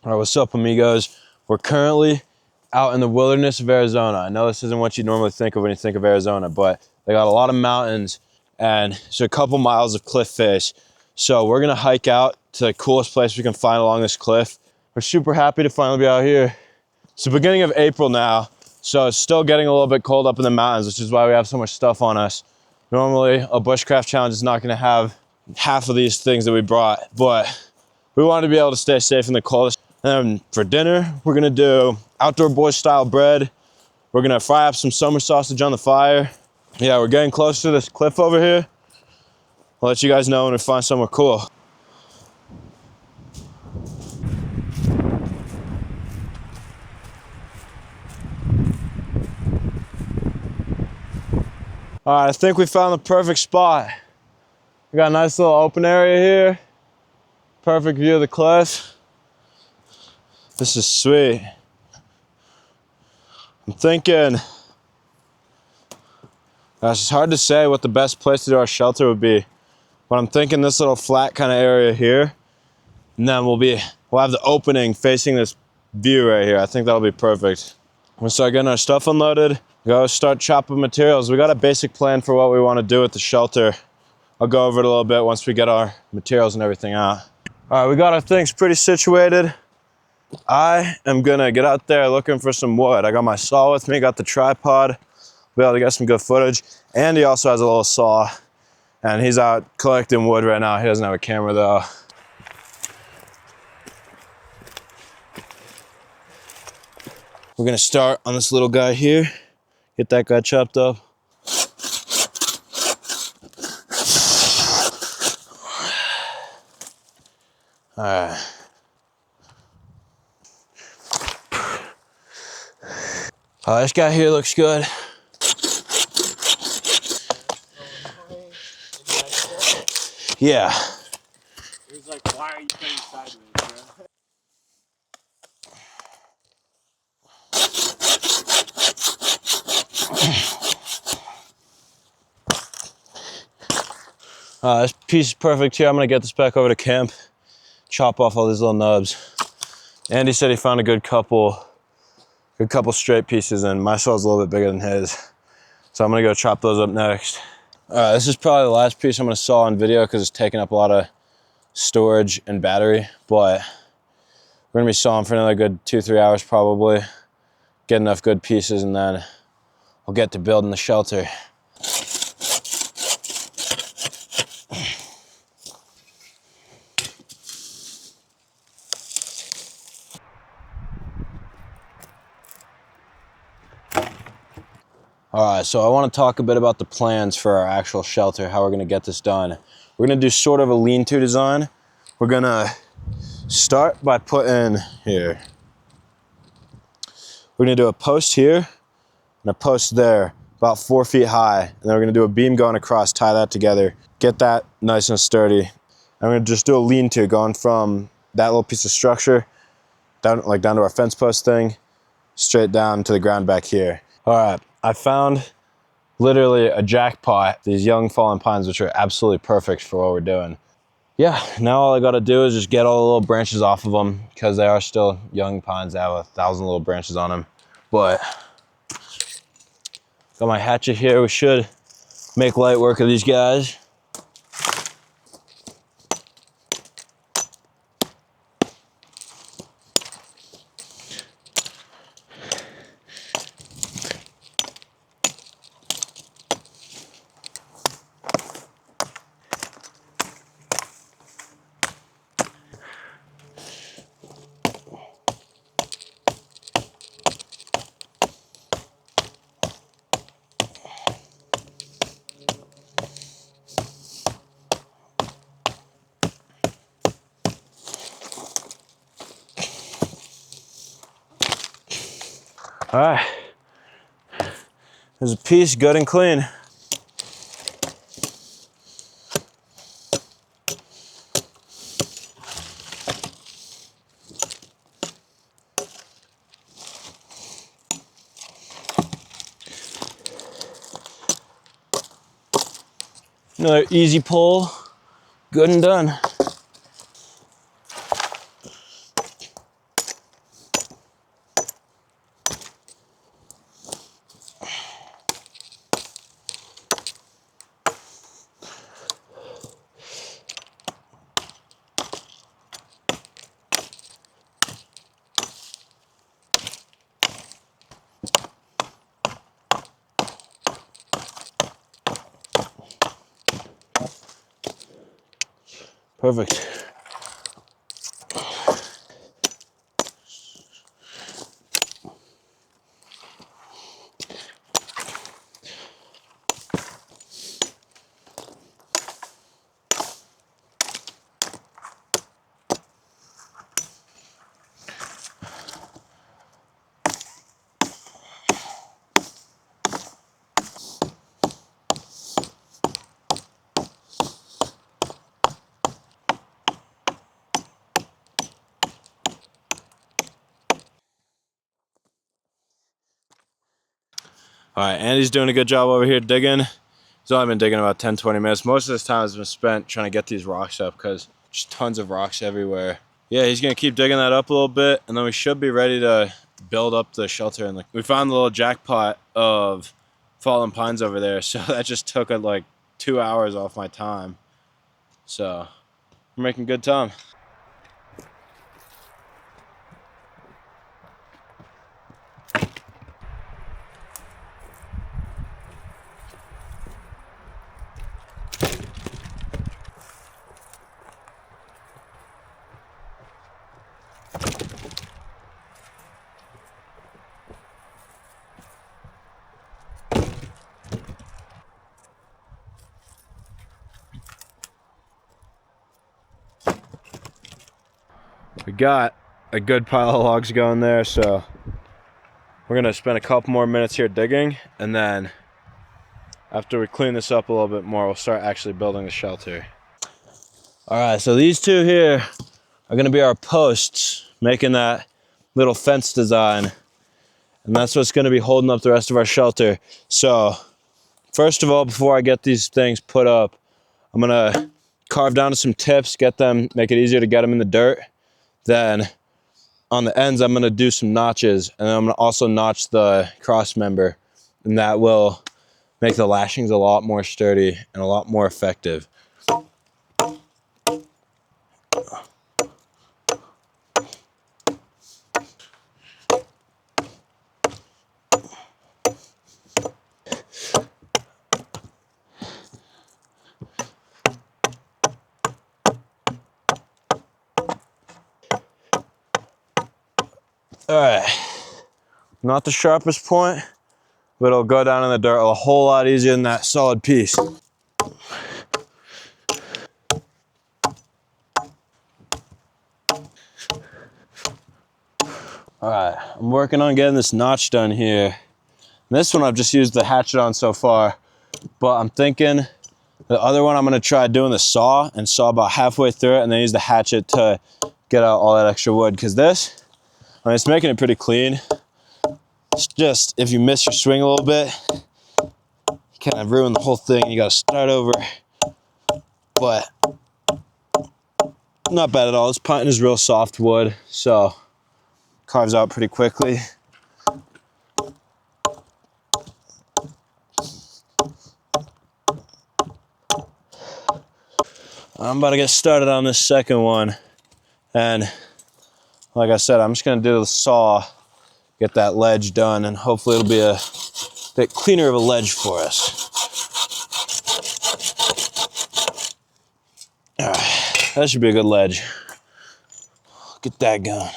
All right, what's up, amigos? We're currently out in the wilderness of Arizona. I know this isn't what you normally think of when you think of Arizona, but they got a lot of mountains and it's a couple miles of cliff face. So we're gonna hike out to the coolest place we can find along this cliff. We're super happy to finally be out here. It's the beginning of April now, so it's still getting a little bit cold up in the mountains, which is why we have so much stuff on us. Normally, a bushcraft challenge is not gonna have half of these things that we brought, but we wanted to be able to stay safe in the coldest. And then for dinner, we're gonna do outdoor boy style bread. We're gonna fry up some summer sausage on the fire. Yeah, we're getting close to this cliff over here. I'll let you guys know when we find somewhere cool. All right, I think we found the perfect spot. We got a nice little open area here. Perfect view of the cliff. This is sweet. I'm thinking, gosh, it's hard to say what the best place to do our shelter would be, but I'm thinking this little flat kind of area here, and then we'll have the opening facing this view right here. I think that'll be perfect. We'll start getting our stuff unloaded. Go start chopping materials. We got a basic plan for what we want to do with the shelter. I'll go over it a little bit once we get our materials and everything out. All right, we got our things pretty situated. I am gonna get out there looking for some wood. I got my saw with me, got the tripod, be able to get some good footage. Andy also has a little saw, and he's out collecting wood right now. He doesn't have a camera though. We're gonna start on this little guy here, get that guy chopped up. All right. This guy here looks good. Yeah. It was like, why are you cutting sideways, bro? This piece is perfect here. I'm gonna get this back over to camp, chop off all these little nubs. Andy said he found a good couple straight pieces, and my saw's a little bit bigger than his. So I'm gonna go chop those up next. All right, this is probably the last piece I'm gonna saw on video because it's taking up a lot of storage and battery, but we're gonna be sawing for another good 2-3 hours probably, get enough good pieces, and then we'll get to building the shelter. All right, so I want to talk a bit about the plans for our actual shelter, how we're going to get this done. We're going to do sort of a lean-to design. We're going to start by putting here. We're going to do a post here and a post there, about 4 feet high. And then we're going to do a beam going across, tie that together, get that nice and sturdy. And we're going to just do a lean-to going from that little piece of structure down to our fence post thing, straight down to the ground back here. All right. I found literally a jackpot, these young fallen pines, which are absolutely perfect for what we're doing. Yeah, now all I gotta do is just get all the little branches off of them because they are still young pines. They have 1,000 little branches on them. But got my hatchet here. We should make light work of these guys. All right, there's a piece good and clean. Another easy pull, good and done. Perfect. All right, Andy's doing a good job over here digging. He's only been digging about 10-20 minutes. Most of this time has been spent trying to get these rocks up because just tons of rocks everywhere. Yeah, he's gonna keep digging that up a little bit, and then we should be ready to build up the shelter. And we found the little jackpot of fallen pines over there, so that just took like 2 hours off my time. So we're making good time. We got a good pile of logs going there, so we're gonna spend a couple more minutes here digging, and then after we clean this up a little bit more, we'll start actually building the shelter. All right, so these two here are gonna be our posts, making that little fence design, and that's what's gonna be holding up the rest of our shelter. So first of all, before I get these things put up, I'm gonna carve down to some tips, make it easier to get them in the dirt. Then on the ends, I'm gonna do some notches, and then I'm gonna also notch the cross member, and that will make the lashings a lot more sturdy and a lot more effective. All right, not the sharpest point, but it'll go down in the dirt a whole lot easier than that solid piece. All right, I'm working on getting this notch done here. This one I've just used the hatchet on so far, but I'm thinking the other one I'm gonna try doing the saw and saw about halfway through it and then use the hatchet to get out all that extra wood. Cause this, I mean, it's making it pretty clean. It's just, if you miss your swing a little bit, you kind of ruin the whole thing. You gotta start over, but not bad at all. This pine is real soft wood, so carves out pretty quickly. I'm about to get started on this second one. And like I said, I'm just gonna do the saw, get that ledge done, and hopefully it'll be a bit cleaner of a ledge for us. All right, that should be a good ledge. Get that going.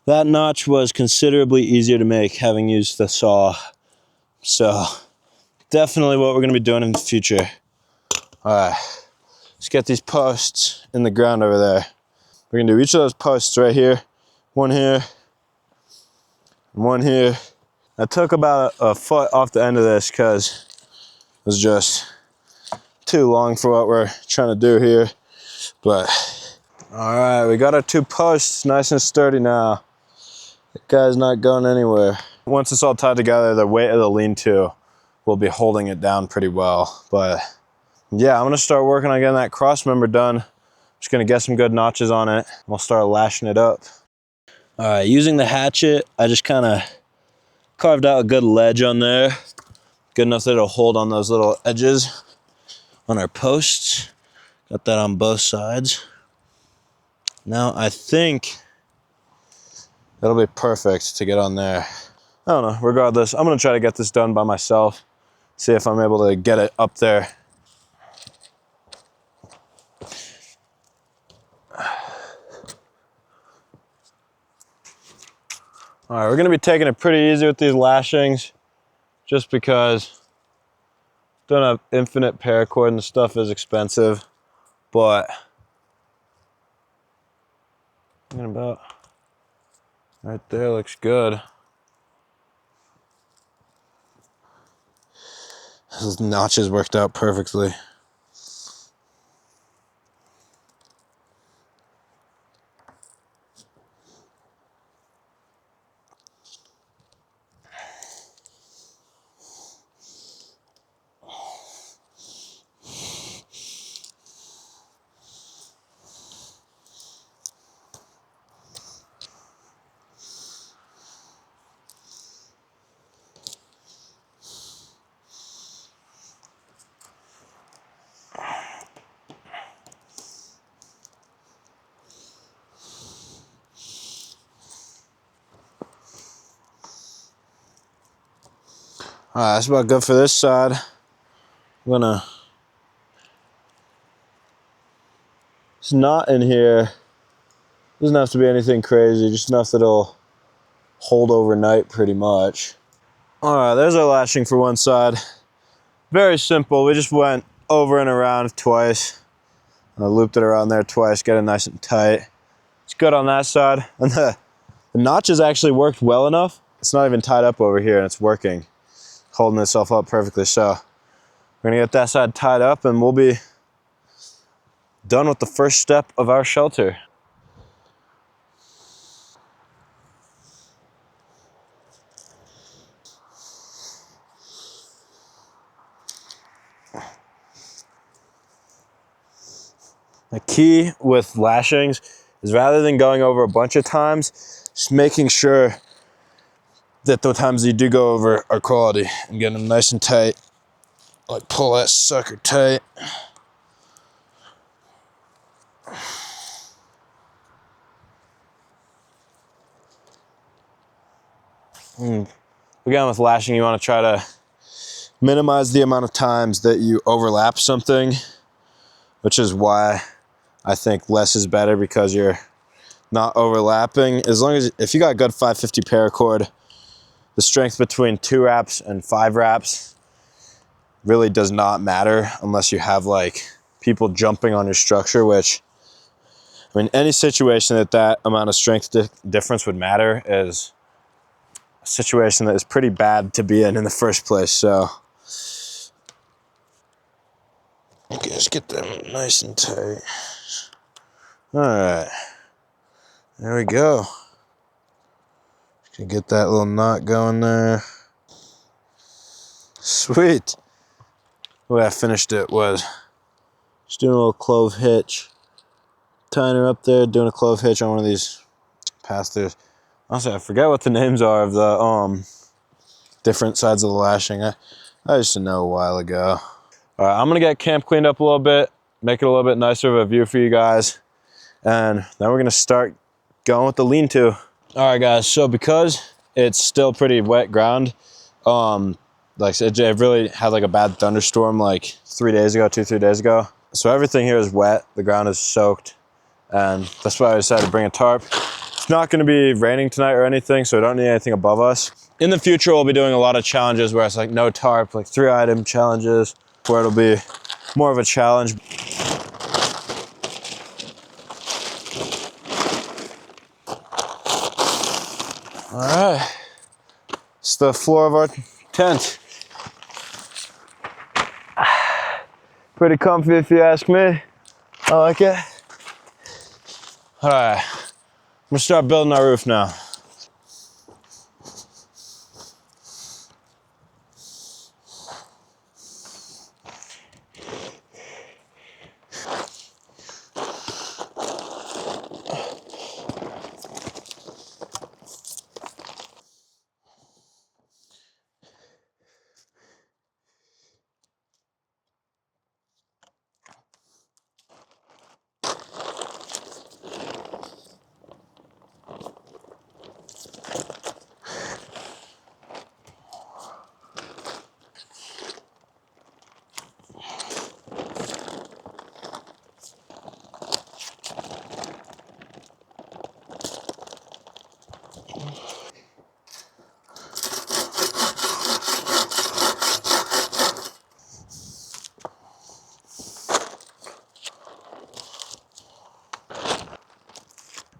That notch was considerably easier to make having used the saw. So definitely what we're gonna be doing in the future. All right, let's get these posts in the ground over there. We're gonna do each of those posts right here. One here, and one here. I took about a foot off the end of this because it was just too long for what we're trying to do here. But all right, we got our two posts nice and sturdy now. That guy's not going anywhere. Once it's all tied together, the weight of the lean-to will be holding it down pretty well. But yeah, I'm gonna start working on getting that cross member done. Just gonna get some good notches on it. We'll start lashing it up. All right, using the hatchet, I just kind of carved out a good ledge on there. Good enough that it'll hold on those little edges on our posts. Got that on both sides. Now I think that'll be perfect to get on there. I don't know, regardless, I'm gonna try to get this done by myself. See if I'm able to get it up there. All right, we're gonna be taking it pretty easy with these lashings just because don't have infinite paracord and stuff is expensive, but thinking about right there looks good. Those notches worked out perfectly. All right, that's about good for this side. I'm gonna, it's not in here. Doesn't have to be anything crazy, just enough that it'll hold overnight pretty much. All right, there's our lashing for one side. Very simple, we just went over and around twice. I looped it around there twice, get it nice and tight. It's good on that side. And the notches actually worked well enough. It's not even tied up over here and it's working. Holding itself up perfectly. So we're gonna get that side tied up and we'll be done with the first step of our shelter. The key with lashings is rather than going over a bunch of times, just making sure that the times you do go over are quality and get them nice and tight. Like pull that sucker tight. Again, with lashing, you want to try to minimize the amount of times that you overlap something, which is why I think less is better, because you're not overlapping. As long as, if you got good 550 paracord, the strength between 2 wraps and 5 wraps really does not matter unless you have like people jumping on your structure, which, I mean, any situation that that amount of strength difference would matter is a situation that is pretty bad to be in the first place. So, okay, let's get them nice and tight. All right, there we go. Can get that little knot going there. Sweet. The way I finished it was just doing a little clove hitch, tying her up there, doing a clove hitch on one of these pass-throughs. Honestly, I forget what the names are of the different sides of the lashing. I used to know a while ago. All right, I'm gonna get camp cleaned up a little bit, make it a little bit nicer of a view for you guys, and then we're gonna start going with the lean-to. All right, guys, so because it's still pretty wet ground, like it really had like a bad thunderstorm like 3 days ago, 2-3 days ago. So everything here is wet, the ground is soaked, and that's why I decided to bring a tarp. It's not gonna be raining tonight or anything, so I don't need anything above us. In the future, we'll be doing a lot of challenges where it's like no tarp, like 3-item challenges, where it'll be more of a challenge. All right, it's the floor of our tent. Pretty comfy if you ask me. I like it. All right, I'm gonna start building our roof now.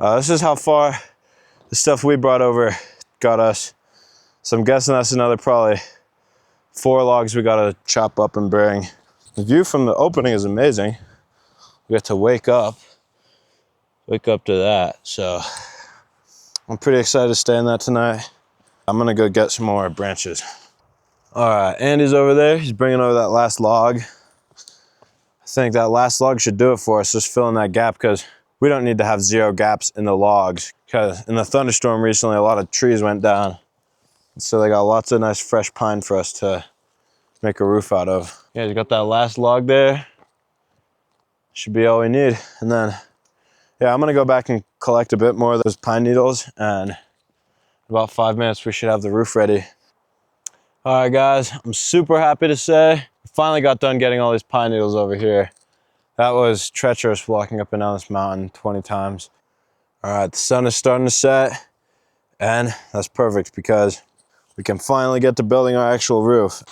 This is how far the stuff we brought over got us. So I'm guessing that's another probably 4 logs we gotta chop up and bring. The view from the opening is amazing. We get to wake up to that. So I'm pretty excited to stay in that tonight. I'm gonna go get some more branches. All right, Andy's over there. He's bringing over that last log. I think that last log should do it for us, just filling that gap, because we don't need to have 0 gaps in the logs, because in the thunderstorm recently, a lot of trees went down. So they got lots of nice fresh pine for us to make a roof out of. Yeah, you got that last log there. Should be all we need. And then, yeah, I'm gonna go back and collect a bit more of those pine needles, and in about 5 minutes, we should have the roof ready. All right, guys, I'm super happy to say, I finally got done getting all these pine needles over here. That was treacherous walking up and down this mountain 20 times. All right, the sun is starting to set, and that's perfect because we can finally get to building our actual roof.